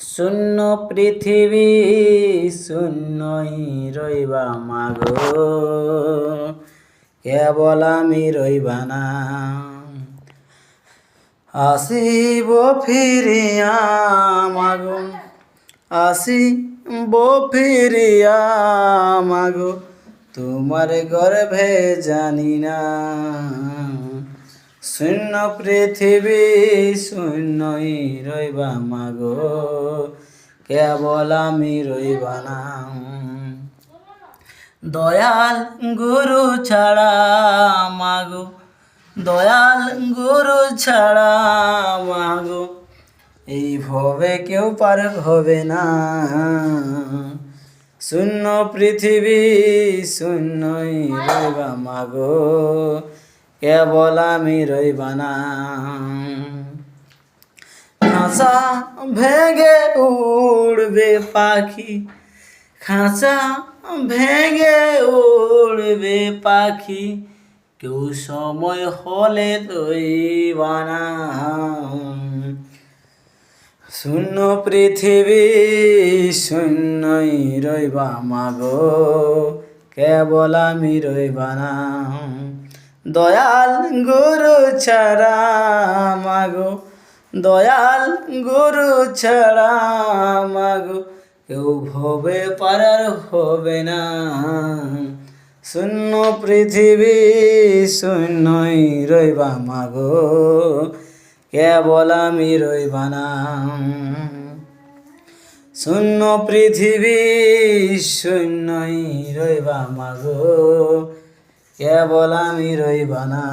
শূন্য পৃথিবী শূন্যই রইবা মাগো, কেবল আমি রইবা না। আসিব ফিরিয়া মাগো, আসিব ফিরিয়া মাগো, তোমার গর্ভে জানি না। শূন্য পৃথিবী শূন্যই রইবা মাগো, কেবল আমি রইবা না। দয়াল গুরু ছাড়া মাগো, দয়াল গুরু ছাড়া মাগো, এই ভবে কেউ পার হবে না। শূন্য পৃথিবী শূন্যই রইবা মাগো, কেবল আমি রইবা না। খাঁচা ভেঙে উড়বে পাখি, খাঁচা ভেঙে উড়বে পাখি, কেউ সময় হলে রইবা না। শূন্য পৃথিবী শূন্যই রইবা মাগো, কেবল আমি রইবা না। দয়াল গুরু ছাড়া মাগো, দয়াল গুরু ছাড়া মাগো, কেউ ভবে পারার হবে না। শূন্য পৃথিবী শূন্যই রইবা মাগো, কেবল আমি রইবা না। শূন্য পৃথিবী শূন্যই রইবা মাগো, কেবল আমি রইবা না।